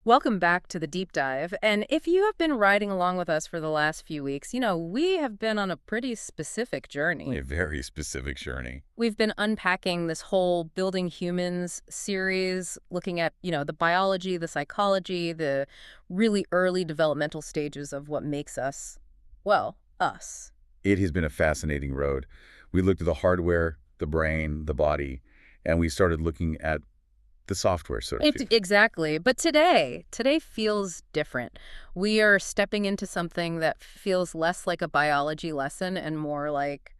Welcome back to the deep dive. And if you have been riding along with us for the last few weeks, we have been on a pretty specific journey. A very specific journey. We've been unpacking this whole Building Humans series, looking at, the biology, the psychology, the really early developmental stages of what makes us, well, us. It has been a fascinating road. We looked at the hardware, the brain, the body, and we started looking at the software, so to speak. Exactly. But today feels different. We are stepping into something that feels less like a biology lesson and more like,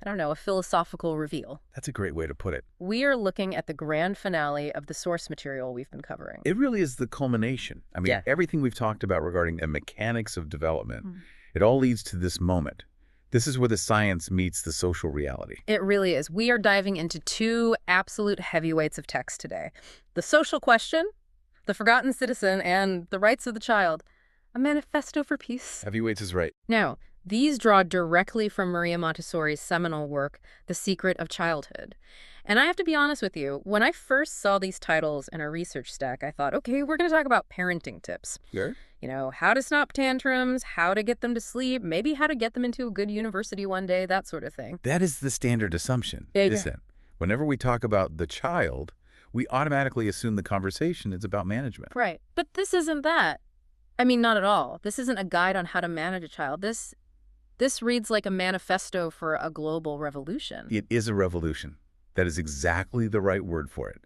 I don't know, a philosophical reveal. That's a great way to put it. We are looking at the grand finale of the source material we've been covering. It really is the culmination. I mean, Yeah. everything we've talked about regarding the mechanics of development, Mm. it all leads to this moment. This is where the science meets the social reality. It really is. We are diving into two absolute heavyweights of text today. The social question, the forgotten citizen, and the rights of the child. A manifesto for peace. Heavyweights is right. Now, these draw directly from Maria Montessori's seminal work, The Secret of Childhood. And I have to be honest with you, when I first saw these titles in a research stack, I thought, okay, we're going to talk about parenting tips. Sure. How to stop tantrums, how to get them to sleep, maybe how to get them into a good university one day, that sort of thing. That is the standard assumption, Yeah. isn't it? Whenever we talk about the child, we automatically assume the conversation is about management. Right. But this isn't that. I mean, not at all. This isn't a guide on how to manage a child. This reads like a manifesto for a global revolution. It is a revolution. That is exactly the right word for it.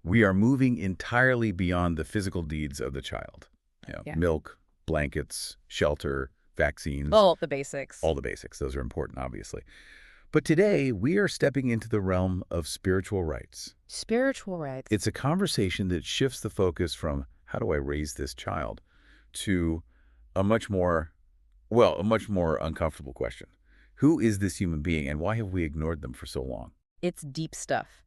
We are moving entirely beyond the physical needs of the child. Yeah. Milk, blankets, shelter, vaccines. All the basics. All the basics. Those are important, obviously. But today, we are stepping into the realm of spiritual rights. Spiritual rights. It's a conversation that shifts the focus from how do I raise this child to a much more uncomfortable question. Who is this human being and why have we ignored them for so long? It's deep stuff.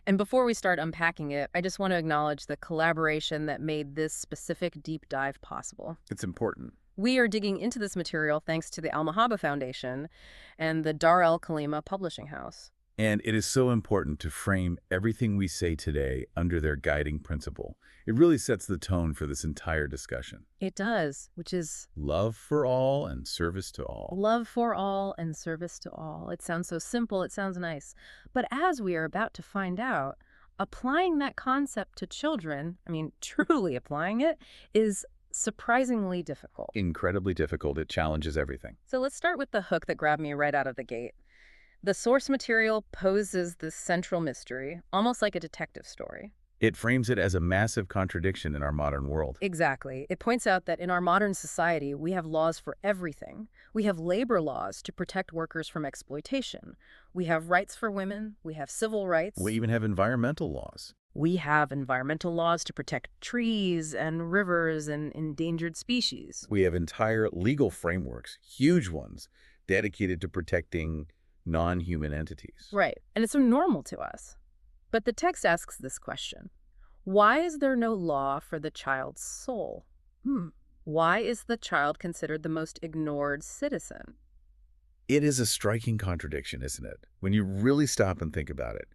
And before we start unpacking it, I just want to acknowledge the collaboration that made this specific deep dive possible. It's important. We are digging into this material thanks to the Al-Mahaba Foundation and the Dar el-Khalima Publishing House. And it is so important to frame everything we say today under their guiding principle. It really sets the tone for this entire discussion. It does, which is Love for all and service to all. love for all and service to all. It sounds so simple, it sounds nice. But as we are about to find out, applying that concept to children, truly applying it, is surprisingly difficult. Incredibly difficult. It challenges everything. So let's start with the hook that grabbed me right out of the gate. The source material poses this central mystery, almost like a detective story. It frames it as a massive contradiction in our modern world. Exactly. It points out that in our modern society, we have laws for everything. We have labor laws to protect workers from exploitation. We have rights for women. We have civil rights. We even have environmental laws. We have environmental laws to protect trees and rivers and endangered species. We have entire legal frameworks, huge ones, dedicated to protecting non-human entities. Right. And it's so normal to us. But the text asks this question. Why is there no law for the child's soul? Why is the child considered the most ignored citizen? It is a striking contradiction, isn't it? When you really stop and think about it.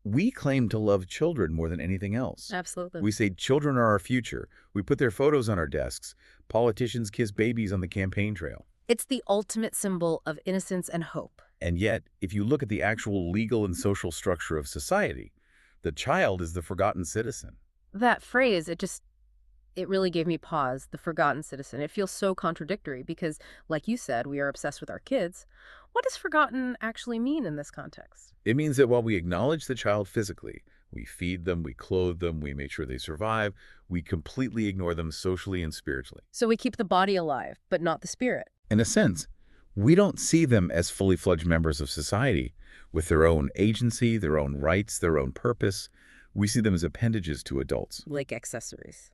We claim to love children more than anything else. Absolutely. We say children are our future. We put their photos on our desks. Politicians kiss babies on the campaign trail. It's the ultimate symbol of innocence and hope. And yet, if you look at the actual legal and social structure of society, the child is the forgotten citizen. That phrase, it really gave me pause, the forgotten citizen. It feels so contradictory because, like you said, we are obsessed with our kids. What does forgotten actually mean in this context? It means that while we acknowledge the child physically, we feed them, we clothe them, we make sure they survive, we completely ignore them socially and spiritually. So we keep the body alive, but not the spirit. In a sense, we don't see them as fully fledged members of society with their own agency, their own rights, their own purpose. We see them as appendages to adults. Like accessories.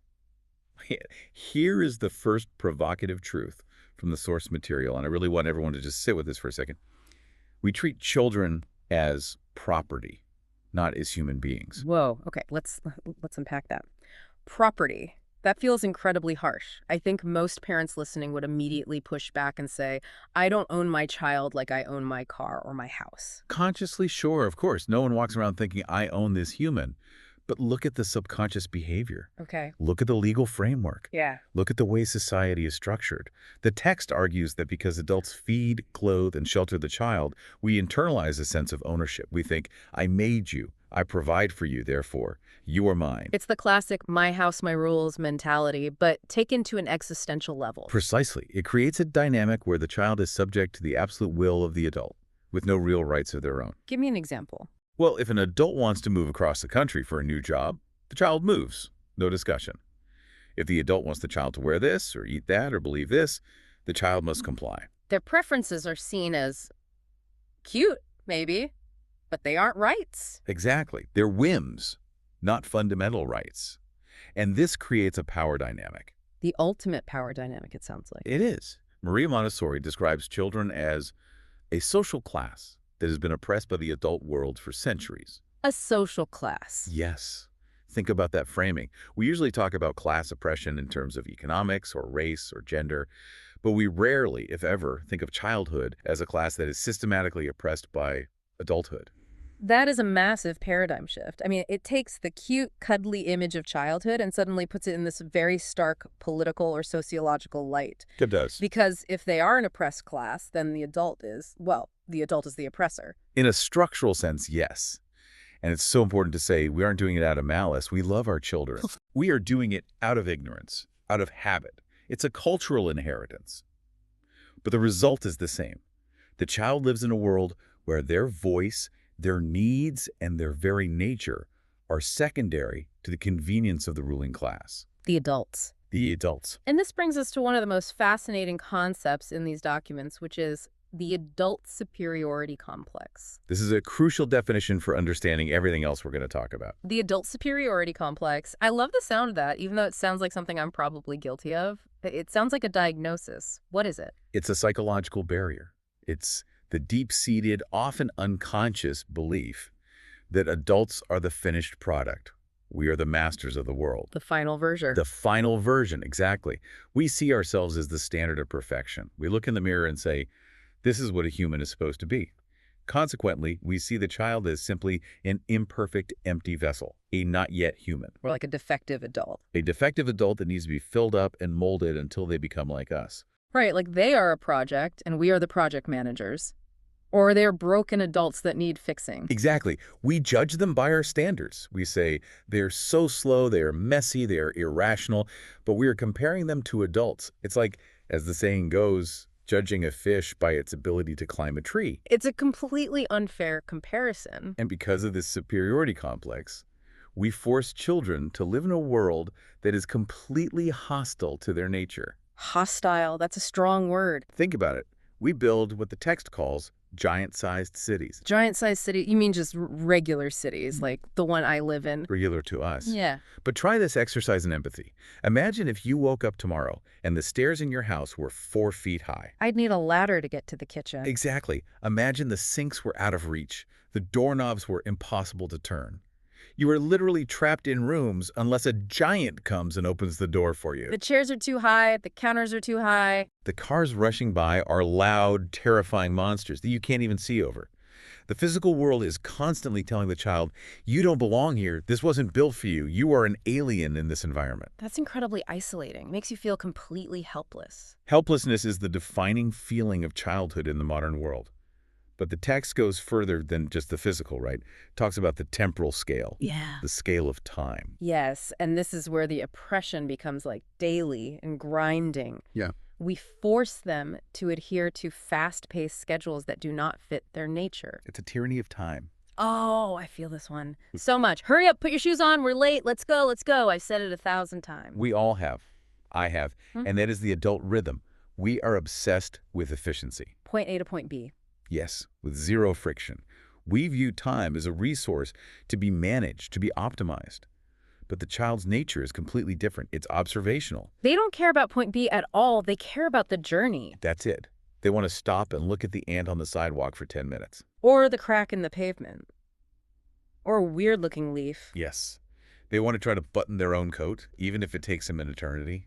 Here is the first provocative truth from the source material, and I really want everyone to just sit with this for a second. We treat children as property, not as human beings. Whoa, okay, let's unpack that. Property. That feels incredibly harsh. I think most parents listening would immediately push back and say, I don't own my child like I own my car or my house. Consciously, sure, of course. No one walks around thinking, I own this human. But look at the subconscious behavior. Okay. Look at the legal framework. Yeah. Look at the way society is structured. The text argues that because adults feed, clothe, and shelter the child, we internalize a sense of ownership. We think, I made you, I provide for you, therefore, you are mine. It's the classic my house, my rules mentality, but taken to an existential level. Precisely. It creates a dynamic where the child is subject to the absolute will of the adult, with no real rights of their own. Give me an example. Well, if an adult wants to move across the country for a new job, the child moves. No discussion. If the adult wants the child to wear this or eat that or believe this, the child must comply. Their preferences are seen as cute, maybe, but they aren't rights. Exactly. They're whims, not fundamental rights. And this creates a power dynamic. The ultimate power dynamic, it sounds like. It is. Maria Montessori describes children as a social class that has been oppressed by the adult world for centuries. A social class. Yes. Think about that framing. We usually talk about class oppression in terms of economics or race or gender, but we rarely, if ever, think of childhood as a class that is systematically oppressed by adulthood. That is a massive paradigm shift. I mean, it takes the cute, cuddly image of childhood and suddenly puts it in this very stark political or sociological light. It does. Because if they are an oppressed class, then the adult is, well, the adult is the oppressor. In a structural sense, yes. And it's so important to say we aren't doing it out of malice. We love our children. We are doing it out of ignorance, out of habit. It's a cultural inheritance. But the result is the same. The child lives in a world where their voice, their needs, and their very nature are secondary to the convenience of the ruling class. The adults. The adults. And this brings us to one of the most fascinating concepts in these documents, which is the adult superiority complex. This is a crucial definition for understanding everything else we're going to talk about. The adult superiority complex. I love the sound of that, even though it sounds like something I'm probably guilty of. It sounds like a diagnosis. What is it? It's a psychological barrier. It's the deep-seated, often unconscious belief that adults are the finished product. We are the masters of the world. The final version. The final version, exactly. We see ourselves as the standard of perfection. We look in the mirror and say, this is what a human is supposed to be. Consequently, we see the child as simply an imperfect, empty vessel, a not yet human. Or like a defective adult. A defective adult that needs to be filled up and molded until they become like us. Right, like they are a project and we are the project managers. Or they're broken adults that need fixing. Exactly. We judge them by our standards. We say they're so slow, they're messy, they're irrational, but we are comparing them to adults. It's like, as the saying goes, judging a fish by its ability to climb a tree. It's a completely unfair comparison. And because of this superiority complex, we force children to live in a world that is completely hostile to their nature. Hostile, that's a strong word. Think about it. We build what the text calls giant-sized cities. Giant-sized city, you mean just regular cities, like the one I live in? Regular to us. Yeah. But try this exercise in empathy. Imagine if you woke up tomorrow and the stairs in your house were 4 feet high. I'd need a ladder to get to the kitchen. Exactly. Imagine the sinks were out of reach. The doorknobs were impossible to turn. You are literally trapped in rooms unless a giant comes and opens the door for you. The chairs are too high, the counters are too high. The cars rushing by are loud, terrifying monsters that you can't even see over. The physical world is constantly telling the child, you don't belong here. This wasn't built for you. You are an alien in this environment. That's incredibly isolating. Makes you feel completely helpless. Helplessness is the defining feeling of childhood in the modern world. But the text goes further than just the physical, right? It talks about the temporal scale. Yeah. The scale of time. Yes, and this is where the oppression becomes like daily and grinding. Yeah. We force them to adhere to fast-paced schedules that do not fit their nature. It's a tyranny of time. Oh, I feel this one so much. Hurry up, put your shoes on, we're late, let's go, let's go. I've said it 1,000 times. We all have. I have. And that is the adult rhythm. We are obsessed with efficiency. Point A to point B. Yes, with zero friction. We view time as a resource to be managed, to be optimized. But the child's nature is completely different. It's observational. They don't care about point B at all. They care about the journey. That's it. They want to stop and look at the ant on the sidewalk for 10 minutes. Or the crack in the pavement. Or a weird-looking leaf. Yes. They want to try to button their own coat, even if it takes them an eternity.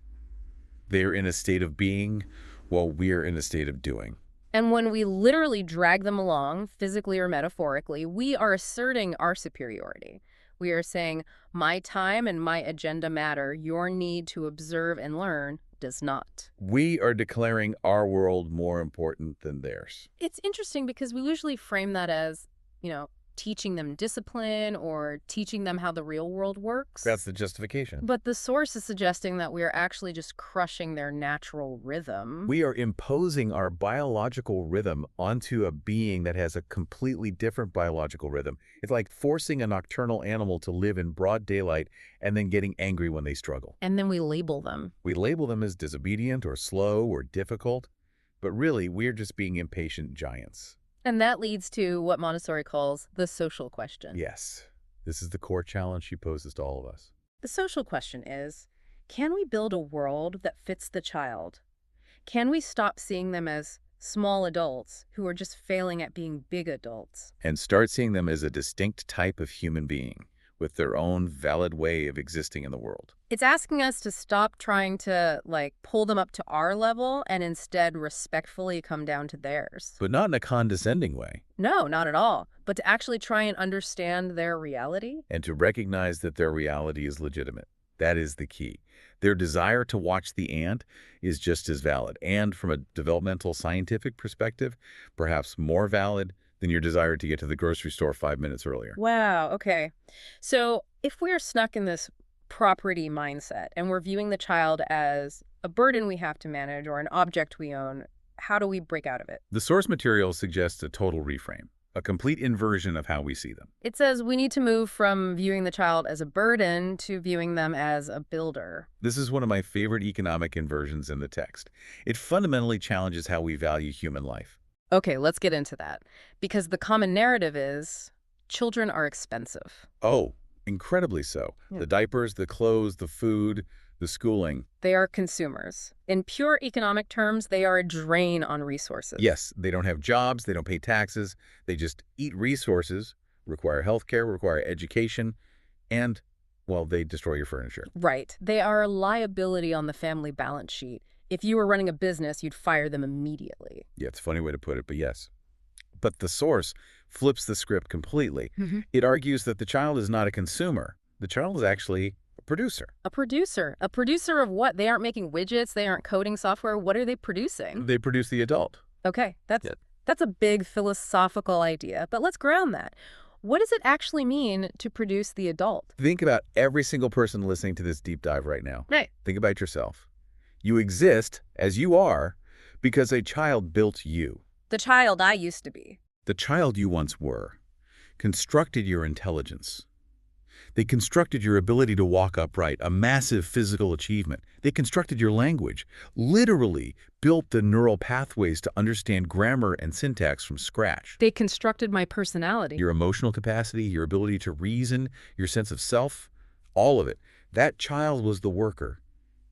They're in a state of being while we're in a state of doing. And when we literally drag them along, physically or metaphorically, we are asserting our superiority. We are saying, my time and my agenda matter. Your need to observe and learn does not. We are declaring our world more important than theirs. It's interesting because we usually frame that as, you know, teaching them discipline or teaching them how the real world works. That's the justification. But the source is suggesting that we are actually just crushing their natural rhythm. We are imposing our biological rhythm onto a being that has a completely different biological rhythm. It's like forcing a nocturnal animal to live in broad daylight and then getting angry when they struggle. And then we label them. We label them as disobedient or slow or difficult, but really we're just being impatient giants. And that leads to what Montessori calls the social question. Yes, this is the core challenge she poses to all of us. The social question is, can we build a world that fits the child? Can we stop seeing them as small adults who are just failing at being big adults? And start seeing them as a distinct type of human being with their own valid way of existing in the world. It's asking us to stop trying to, pull them up to our level and instead respectfully come down to theirs. But not in a condescending way. No, not at all. But to actually try and understand their reality. And to recognize that their reality is legitimate. That is the key. Their desire to watch the ant is just as valid, and from a developmental scientific perspective, perhaps more valid than your desire to get to the grocery store 5 minutes earlier. Wow, okay. So if we're stuck in this property mindset and we're viewing the child as a burden we have to manage or an object we own, how do we break out of it? The source material suggests a total reframe, a complete inversion of how we see them. It says we need to move from viewing the child as a burden to viewing them as a builder. This is one of my favorite economic inversions in the text. It fundamentally challenges how we value human life. Okay, let's get into that. Because the common narrative is children are expensive. Oh, incredibly so. Yeah. The diapers, the clothes, the food, the schooling. They are consumers. In pure economic terms, they are a drain on resources. Yes, they don't have jobs, they don't pay taxes, they just eat resources, require health care, require education, and, well, they destroy your furniture. Right. They are a liability on the family balance sheet. If you were running a business, you'd fire them immediately. Yeah, it's a funny way to put it, but yes. But the source flips the script completely. Mm-hmm. It argues that the child is not a consumer. The child is actually a producer. A producer. A producer of what? They aren't making widgets. They aren't coding software. What are they producing? They produce the adult. Okay, Yeah. that's a big philosophical idea, but let's ground that. What does it actually mean to produce the adult? Think about every single person listening to this deep dive right now. Right. Think about yourself. You exist as you are because a child built you. The child I used to be. The child you once were constructed your intelligence. They constructed your ability to walk upright, a massive physical achievement. They constructed your language, literally built the neural pathways to understand grammar and syntax from scratch. They constructed my personality. Your emotional capacity, your ability to reason, your sense of self, all of it. That child was the worker,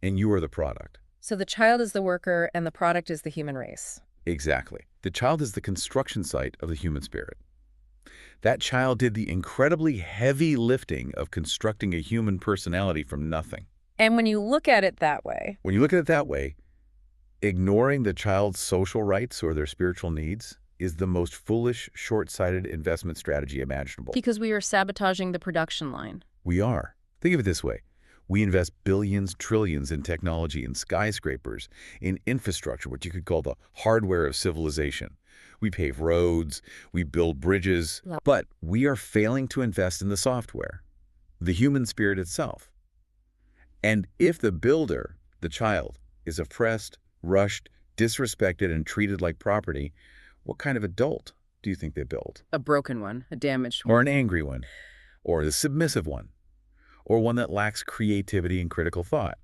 and you are the product. So the child is the worker and the product is the human race. Exactly. The child is the construction site of the human spirit. That child did the incredibly heavy lifting of constructing a human personality from nothing. And when you look at it that way, When you look at it that way, ignoring the child's social rights or their spiritual needs is the most foolish, short-sighted investment strategy imaginable. because we are sabotaging the production line. We are. Think of it this way. We invest billions, trillions in technology, in skyscrapers, in infrastructure, what you could call the hardware of civilization. We pave roads, we build bridges, Yeah. but we are failing to invest in the software, the human spirit itself. And if the builder, the child, is oppressed, rushed, disrespected, and treated like property, what kind of adult do you think they build? A broken one, a damaged one. Or an angry one, or the submissive one, or one that lacks creativity and critical thought.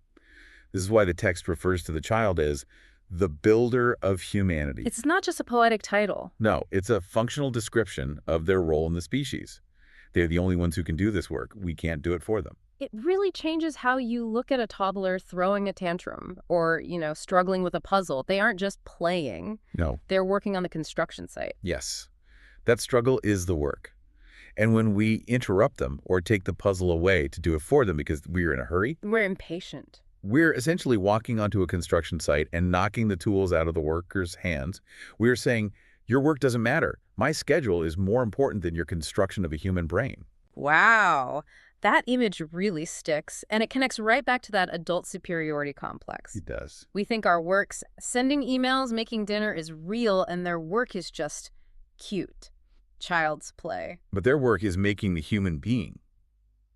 This is why the text refers to the child as the builder of humanity. It's not just a poetic title. No, it's a functional description of their role in the species. They're the only ones who can do this work. We can't do it for them. It really changes how you look at a toddler throwing a tantrum or, struggling with a puzzle. They aren't just playing. No. They're working on the construction site. Yes. That struggle is the work. And when we interrupt them or take the puzzle away to do it for them because we're in a hurry, We're impatient. we're essentially walking onto a construction site and knocking the tools out of the worker's hands. We're saying, your work doesn't matter. My schedule is more important than your construction of a human brain. Wow. That image really sticks, and it connects right back to that adult superiority complex. It does. We think our works, sending emails, making dinner, is real, and their work is just cute. Child's play. But their work is making the human being,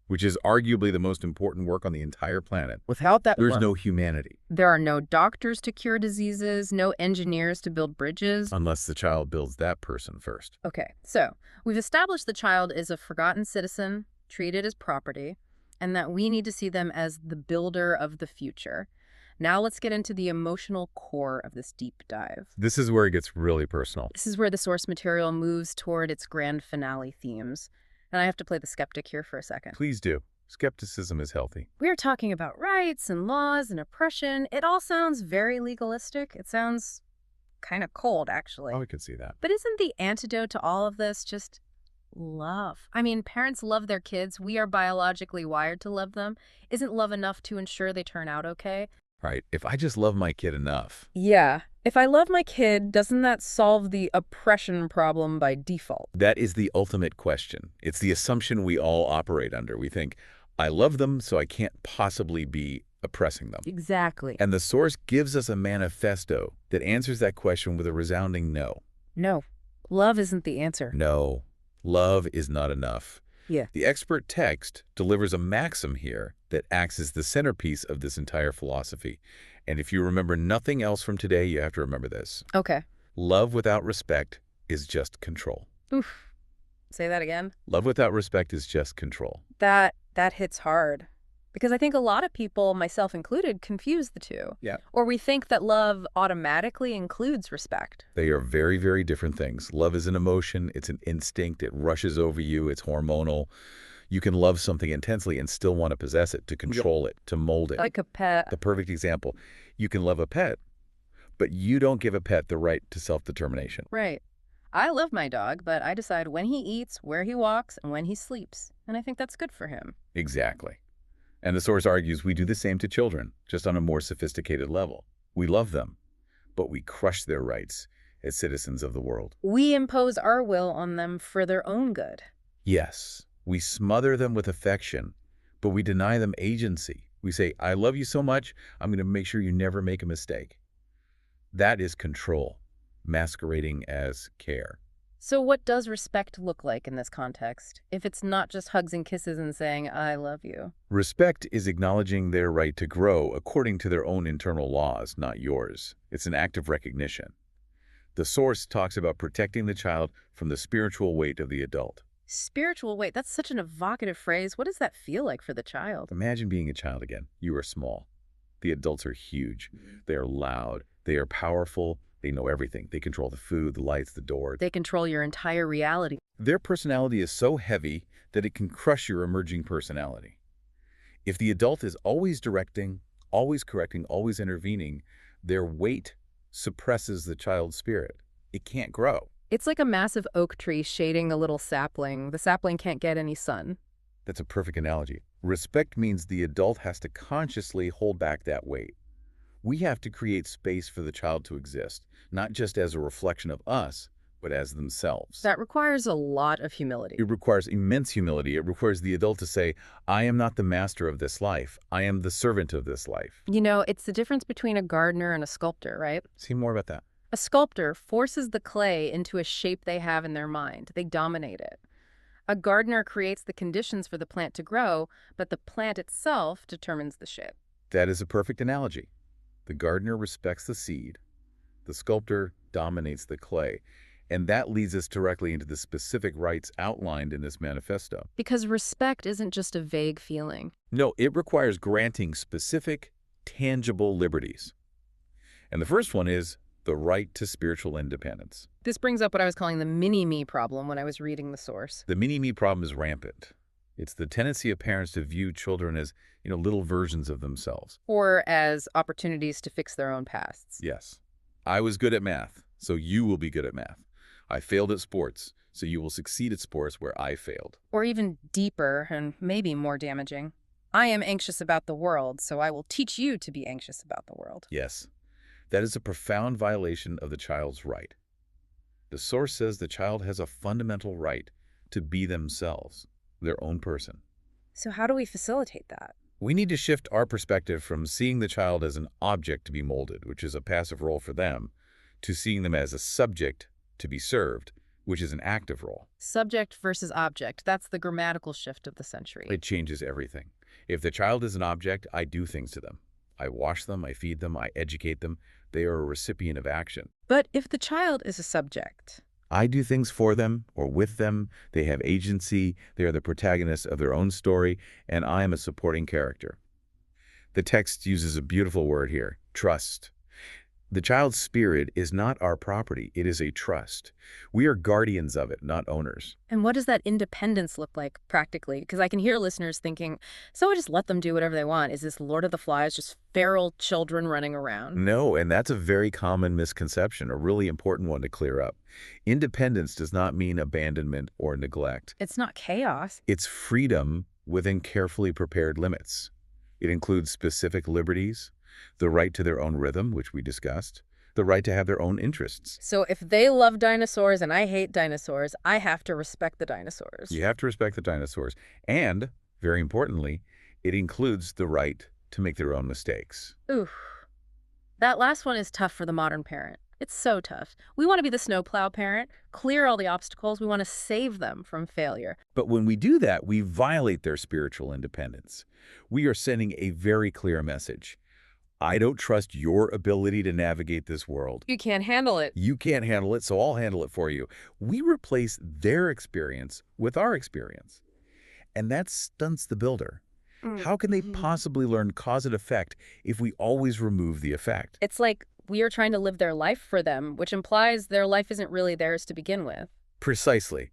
which is arguably the most important work on the entire planet. Without that There's work, no humanity. there are no doctors to cure diseases, no engineers to build bridges. Unless the child builds that person first. Okay, so we've established the child is a forgotten citizen, treated as property, and that we need to see them as the builder of the future. Now let's get into the emotional core of this deep dive. This is where it gets really personal. This is where the source material moves toward its grand finale themes. And I have to play the skeptic here for a second. Please do. Skepticism is healthy. We're talking about rights and laws and oppression. It all sounds very legalistic. It sounds kind of cold, actually. Oh, I could see that. But isn't the antidote to all of this just love? I mean, parents love their kids. We are biologically wired to love them. Isn't love enough to ensure they turn out okay? Right. If I just love my kid enough. Yeah. If I love my kid, doesn't that solve the oppression problem by default? That is the ultimate question. It's the assumption we all operate under. We think, I love them, so I can't possibly be oppressing them. Exactly. And the source gives us a manifesto that answers that question with a resounding no. No, love isn't the answer. No, love is not enough. Yeah. The expert text delivers a maxim here that acts as the centerpiece of this entire philosophy. And if you remember nothing else from today, you have to remember this. Okay. Love without respect is just control. Oof. Say that again. Love without respect is just control. That hits hard. Because I think a lot of people, myself included, confuse the two. Yeah. Or we think that love automatically includes respect. They are very, very different things. Love is an emotion. It's an instinct. It rushes over you. It's hormonal. You can love something intensely and still want to possess it, to control it, to mold it. Like a pet. The perfect example. You can love a pet, but you don't give a pet the right to self-determination. Right. I love my dog, but I decide when he eats, where he walks, and when he sleeps. And I think that's good for him. Exactly. And the source argues we do the same to children, just on a more sophisticated level. We love them, but we crush their rights as citizens of the world. We impose our will on them for their own good. Yes, we smother them with affection, but we deny them agency. We say, I love you so much, I'm going to make sure you never make a mistake. That is control, masquerading as care. So what does respect look like in this context, if it's not just hugs and kisses and saying, I love you? Respect is acknowledging their right to grow according to their own internal laws, not yours. It's an act of recognition. The source talks about protecting the child from the spiritual weight of the adult. Spiritual weight, that's such an evocative phrase. What does that feel like for the child? Imagine being a child again. You are small. The adults are huge. They are loud. They are powerful. They know everything. They control the food, the lights, the door. They control your entire reality. Their personality is so heavy that it can crush your emerging personality. If the adult is always directing, always correcting, always intervening, their weight suppresses the child's spirit. It can't grow. It's like a massive oak tree shading a little sapling. The sapling can't get any sun. That's a perfect analogy. Respect means the adult has to consciously hold back that weight. We have to create space for the child to exist, not just as a reflection of us, but as themselves. That requires a lot of humility. It requires immense humility. It requires the adult to say, I am not the master of this life. I am the servant of this life. You know, it's the difference between a gardener and a sculptor, right? See more about that. A sculptor forces the clay into a shape they have in their mind. They dominate it. A gardener creates the conditions for the plant to grow, but the plant itself determines the shape. That is a perfect analogy. The gardener respects the seed. The sculptor dominates the clay. And that leads us directly into the specific rights outlined in this manifesto. Because respect isn't just a vague feeling. No, it requires granting specific, tangible liberties. And the first one is the right to spiritual independence. This brings up what I was calling the mini-me problem when I was reading the source. The mini-me problem is rampant. It's the tendency of parents to view children as, little versions of themselves. Or as opportunities to fix their own pasts. Yes. I was good at math, so you will be good at math. I failed at sports, so you will succeed at sports where I failed. Or even deeper and maybe more damaging. I am anxious about the world, so I will teach you to be anxious about the world. Yes. That is a profound violation of the child's right. The source says the child has a fundamental right to be themselves. their own person. So how do we facilitate that? We need to shift our perspective from seeing the child as an object to be molded, which is a passive role for them, to seeing them as a subject to be served, which is an active role. Subject versus object. That's the grammatical shift of the century. It changes everything. If the child is an object, I do things to them. I wash them, I feed them, I educate them. They are a recipient of action. But if the child is a subject, I do things for them or with them. They have agency. They are the protagonists of their own story, and I am a supporting character. The text uses a beautiful word here, trust. The child's spirit is not our property. It is a trust. We are guardians of it, not owners. and what does that independence look like practically? Because I can hear listeners thinking, so I just let them do whatever they want. Is this Lord of the Flies, just feral children running around? No, and that's a very common misconception, a really important one to clear up. Independence does not mean abandonment or neglect. It's not chaos. It's freedom within carefully prepared limits. It includes specific liberties, the right to their own rhythm, which we discussed, the right to have their own interests. So if they love dinosaurs and I hate dinosaurs, I have to respect the dinosaurs. You have to respect the dinosaurs. And, very importantly, it includes the right to make their own mistakes. Oof. That last one is tough for the modern parent. It's so tough. We want to be the snowplow parent, clear all the obstacles. We want to save them from failure. But when we do that, we violate their spiritual independence. We are sending a very clear message. I don't trust your ability to navigate this world. You can't handle it. You can't handle it, so I'll handle it for you. We replace their experience with our experience. And that stunts the builder. How can they possibly learn cause and effect if we always remove the effect? It's like we are trying to live their life for them, which implies their life isn't really theirs to begin with. Precisely.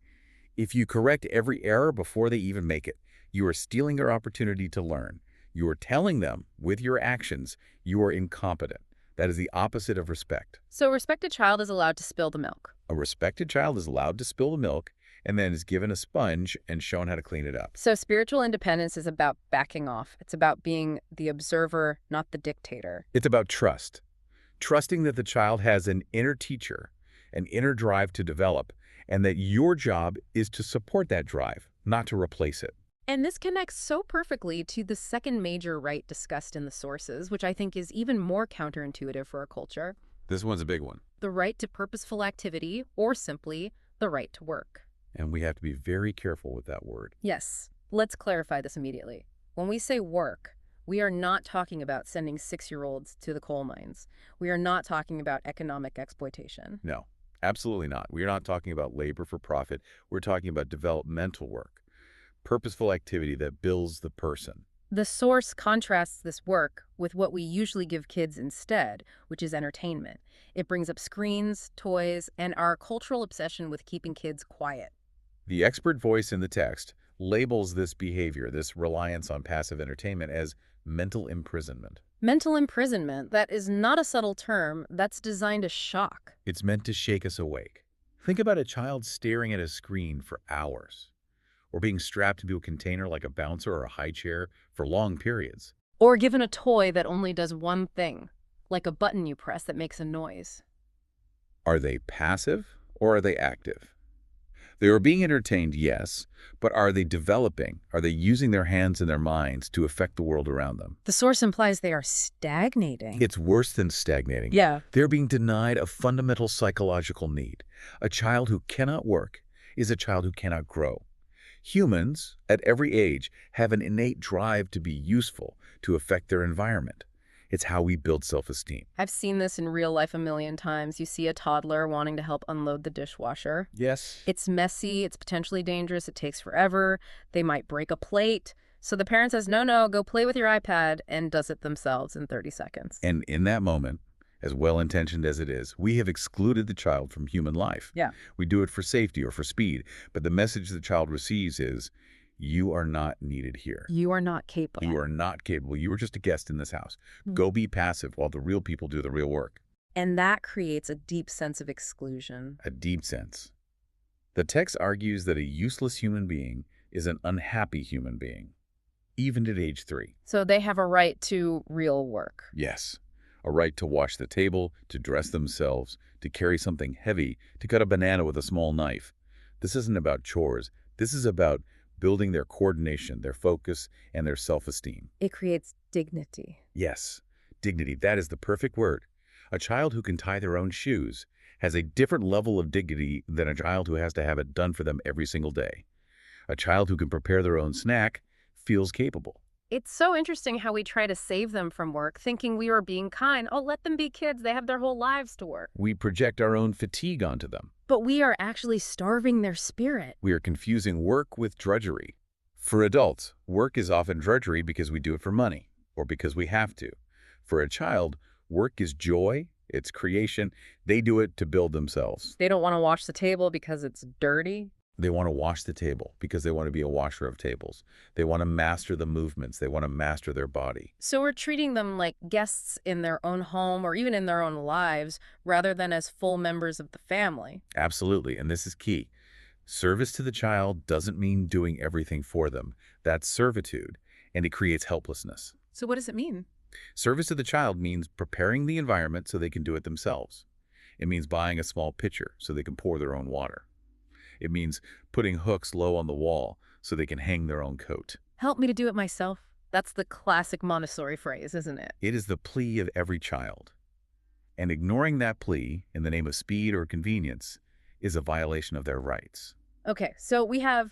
If you correct every error before they even make it, you are stealing their opportunity to learn. You are telling them, with your actions, you are incompetent. That is the opposite of respect. So a respected child is allowed to spill the milk. A respected child is allowed to spill the milk and then is given a sponge and shown how to clean it up. So spiritual independence is about backing off. It's about being the observer, not the dictator. It's about trust. Trusting that the child has an inner teacher, an inner drive to develop, and that your job is to support that drive, not to replace it. And this connects so perfectly to the second major right discussed in the sources, which I think is even more counterintuitive for our culture. This one's a big one. The right to purposeful activity, or simply, the right to work. And we have to be very careful with that word. Yes, let's clarify this immediately. When we say work, we are not talking about sending 6-year-olds to the coal mines. We are not talking about economic exploitation. No, absolutely not. We are not talking about labor for profit. We're talking about developmental work, purposeful activity that builds the person. The source contrasts this work with what we usually give kids instead, which is entertainment. It brings up screens, toys, and our cultural obsession with keeping kids quiet. The expert voice in the text labels this behavior, this reliance on passive entertainment, as mental imprisonment. Mental imprisonment, that is not a subtle term, that's designed to shock. It's meant to shake us awake. Think about a child staring at a screen for hours, or being strapped into a container like a bouncer or a high chair for long periods. Or given a toy that only does one thing, like a button you press that makes a noise. Are they passive or are they active? They are being entertained, yes, but are they developing? Are they using their hands and their minds to affect the world around them? The source implies they are stagnating. It's worse than stagnating. Yeah. They're being denied a fundamental psychological need. A child who cannot work is a child who cannot grow. Humans, at every age, have an innate drive to be useful, to affect their environment. It's how we build self-esteem. I've seen this in real life a million times. You see a toddler wanting to help unload the dishwasher. Yes. It's messy, it's potentially dangerous, it takes forever, they might break a plate. So the parent says, no, go play with your iPad, and does it themselves in 30 seconds. And in that moment, as well-intentioned as it is, we have excluded the child from human life. Yeah. We do it for safety or for speed, but the message the child receives is, you are not needed here. You are not capable. You are not capable. You are just a guest in this house. Go be passive while the real people do the real work. And that creates a deep sense of exclusion. A deep sense. The text argues that a useless human being is an unhappy human being, even at age 3. So they have a right to real work. Yes. A right to wash the table, to dress themselves, to carry something heavy, to cut a banana with a small knife. This isn't about chores. This is about building their coordination, their focus, and their self-esteem. It creates dignity. Yes, dignity, that is the perfect word. A child who can tie their own shoes has a different level of dignity than a child who has to have it done for them every single day. A child who can prepare their own snack feels capable. It's so interesting how we try to save them from work, thinking we are being kind. Oh, let them be kids. They have their whole lives to work. We project our own fatigue onto them. But we are actually starving their spirit. We are confusing work with drudgery. For adults, work is often drudgery because we do it for money or because we have to. For a child, work is joy, it's creation. They do it to build themselves. They don't want to wash the table because it's dirty. They want to wash the table because they want to be a washer of tables. They want to master the movements. They want to master their body. So we're treating them like guests in their own home or even in their own lives rather than as full members of the family. Absolutely, and this is key. Service to the child doesn't mean doing everything for them. That's servitude, and it creates helplessness. So what does it mean? Service to the child means preparing the environment so they can do it themselves. It means buying a small pitcher so they can pour their own water. It means putting hooks low on the wall so they can hang their own coat. Help me to do it myself. That's the classic Montessori phrase, isn't it? It is the plea of every child. And ignoring that plea in the name of speed or convenience is a violation of their rights. Okay, so we have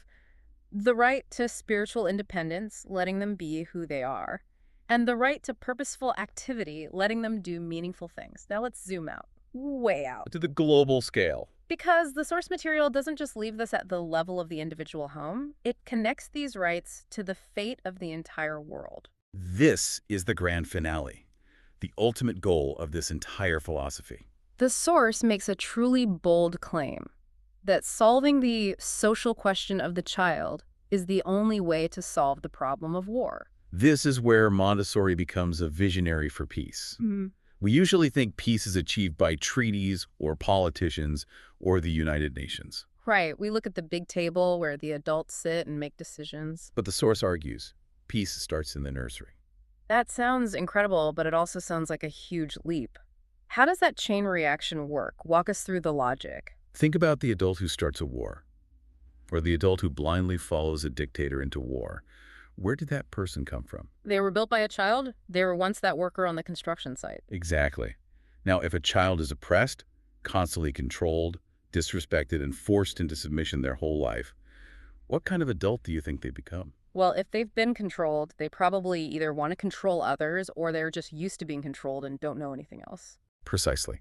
the right to spiritual independence, letting them be who they are, and the right to purposeful activity, letting them do meaningful things. Now let's zoom out, way out. To the global scale. Because the source material doesn't just leave this at the level of the individual home, it connects these rights to the fate of the entire world. This is the grand finale, the ultimate goal of this entire philosophy. The source makes a truly bold claim that solving the social question of the child is the only way to solve the problem of war. This is where Montessori becomes a visionary for peace. We usually think peace is achieved by treaties or politicians or the United Nations. Right, we look at the big table where the adults sit and make decisions. But the source argues, peace starts in the nursery. That sounds incredible, but it also sounds like a huge leap. How does that chain reaction work? Walk us through the logic. Think about the adult who starts a war, or the adult who blindly follows a dictator into war. Where did that person come from? They were built by a child. They were once that worker on the construction site. Exactly. Now, if a child is oppressed, constantly controlled, disrespected, and forced into submission their whole life, what kind of adult do you think they become? Well, if they've been controlled, they probably either want to control others or they're just used to being controlled and don't know anything else. Precisely.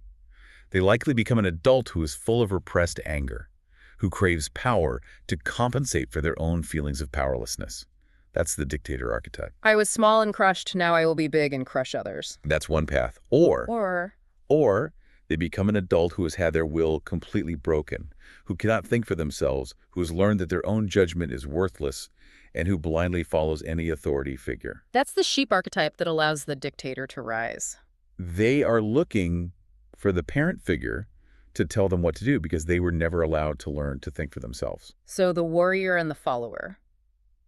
They likely become an adult who is full of repressed anger, who craves power to compensate for their own feelings of powerlessness. That's the dictator archetype. I was small and crushed, now I will be big and crush others. That's one path. Or they become an adult who has had their will completely broken, who cannot think for themselves, who has learned that their own judgment is worthless, and who blindly follows any authority figure. That's the sheep archetype that allows the dictator to rise. They are looking for the parent figure to tell them what to do because they were never allowed to learn to think for themselves. So the warrior and the follower,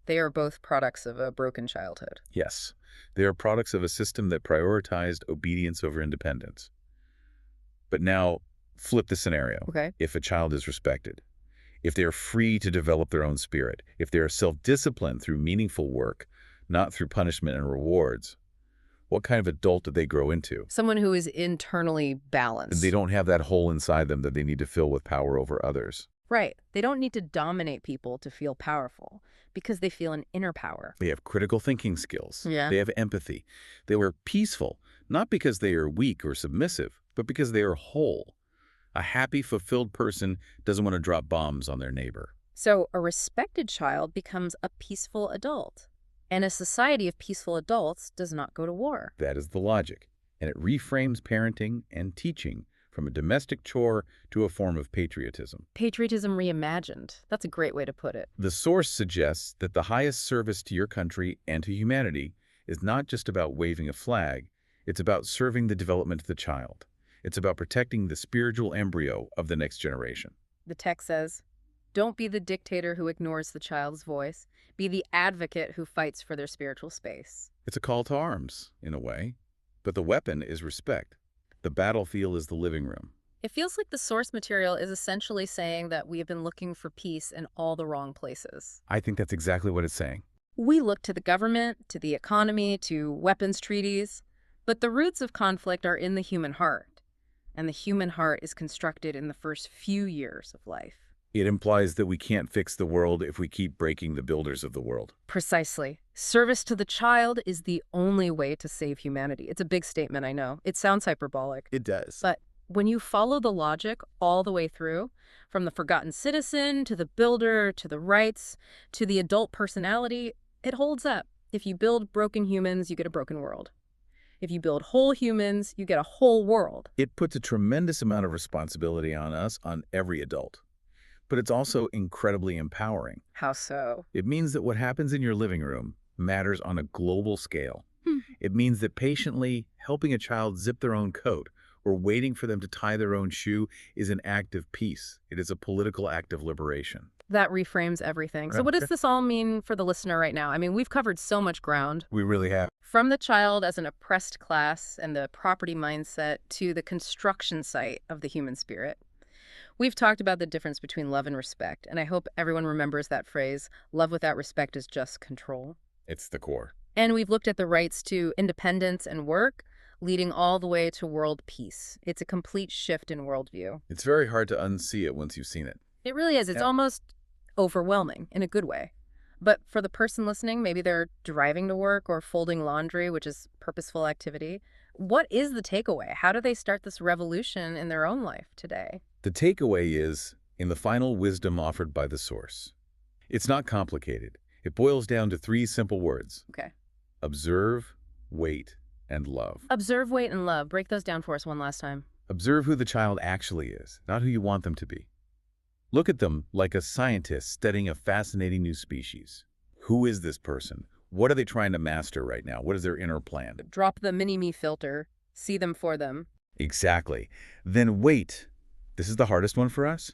they are both products of a broken childhood. Yes, they are products of a system that prioritized obedience over independence. But now, flip the scenario. Okay. If a child is respected, if they are free to develop their own spirit, if they are self-disciplined through meaningful work, not through punishment and rewards, what kind of adult do they grow into? Someone who is internally balanced. They don't have that hole inside them that they need to fill with power over others. Right. They don't need to dominate people to feel powerful because they feel an inner power. They have critical thinking skills. Yeah. They have empathy. They are peaceful, not because they are weak or submissive, but because they are whole. A happy, fulfilled person doesn't want to drop bombs on their neighbor. So a respected child becomes a peaceful adult. And a society of peaceful adults does not go to war. That is the logic. And it reframes parenting and teaching from a domestic chore to a form of patriotism. Patriotism reimagined. That's a great way to put it. The source suggests that the highest service to your country and to humanity is not just about waving a flag. It's about serving the development of the child. It's about protecting the spiritual embryo of the next generation. The text says, don't be the dictator who ignores the child's voice. Be the advocate who fights for their spiritual space. It's a call to arms, in a way. But the weapon is respect. The battlefield is the living room. It feels like the source material is essentially saying that we have been looking for peace in all the wrong places. I think that's exactly what it's saying. We look to the government, to the economy, to weapons treaties, but the roots of conflict are in the human heart, and the human heart is constructed in the first few years of life. It implies that we can't fix the world if we keep breaking the builders of the world. Precisely. Service to the child is the only way to save humanity. It's a big statement, I know. It sounds hyperbolic. It does. But when you follow the logic all the way through, from the forgotten citizen to the builder to the rights to the adult personality, it holds up. If you build broken humans, you get a broken world. If you build whole humans, you get a whole world. It puts a tremendous amount of responsibility on us, on every adult. But it's also incredibly empowering. How so? It means that what happens in your living room matters on a global scale. Hmm. It means that patiently helping a child zip their own coat or waiting for them to tie their own shoe is an act of peace. It is a political act of liberation. That reframes everything. So what does this all mean for the listener right now? I mean, we've covered so much ground. We really have. From the child as an oppressed class and the property mindset to the construction site of the human spirit. We've talked about the difference between love and respect, and I hope everyone remembers that phrase, love without respect is just control. It's the core. And we've looked at the rights to independence and work, leading all the way to world peace. It's a complete shift in worldview. It's very hard to unsee it once you've seen it. It really is. It's almost overwhelming in a good way. But for the person listening, maybe they're driving to work or folding laundry, which is purposeful activity. What is the takeaway? How do they start this revolution in their own life today? The takeaway is in the final wisdom offered by the source. It's not complicated. It boils down to 3 simple words. Okay. Observe, wait, and love. Observe, wait, and love. Break those down for us one last time. Observe who the child actually is, not who you want them to be. Look at them like a scientist studying a fascinating new species. Who is this person? What are they trying to master right now? What is their inner plan? Drop the mini-me filter. See them for them. Exactly. Then wait. This is the hardest one for us.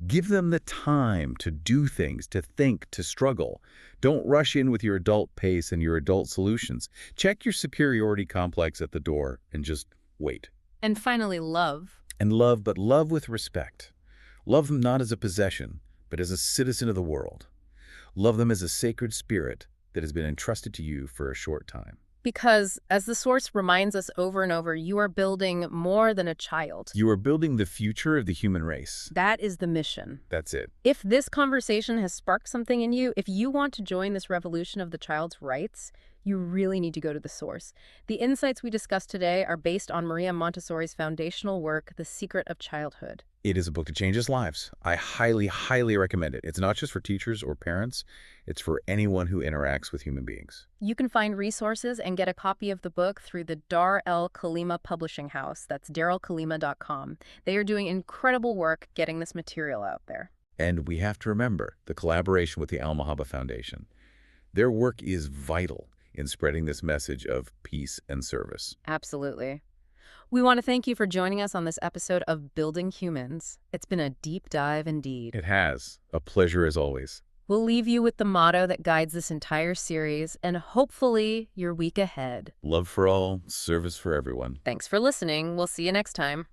Give them the time to do things, to think, to struggle. Don't rush in with your adult pace and your adult solutions. Check your superiority complex at the door and just wait. And finally, love. And love, but love with respect. Love them not as a possession, but as a citizen of the world. Love them as a sacred spirit that has been entrusted to you for a short time. Because, as the source reminds us over and over, you are building more than a child. You are building the future of the human race. That is the mission. That's it. If this conversation has sparked something in you, if you want to join this revolution of the child's rights, you really need to go to the source. The insights we discussed today are based on Maria Montessori's foundational work, The Secret of Childhood. It is a book that changes lives. I highly, highly recommend it. It's not just for teachers or parents. It's for anyone who interacts with human beings. You can find resources and get a copy of the book through the Dar El Kalima Publishing House. That's darelkalima.com. They are doing incredible work getting this material out there. And we have to remember the collaboration with the Al-Mahaba Foundation. Their work is vital in spreading this message of peace and service. Absolutely. We want to thank you for joining us on this episode of Building Humans. It's been a deep dive indeed. It has. A pleasure as always. We'll leave you with the motto that guides this entire series and hopefully your week ahead. Love for all, service for everyone. Thanks for listening. We'll see you next time.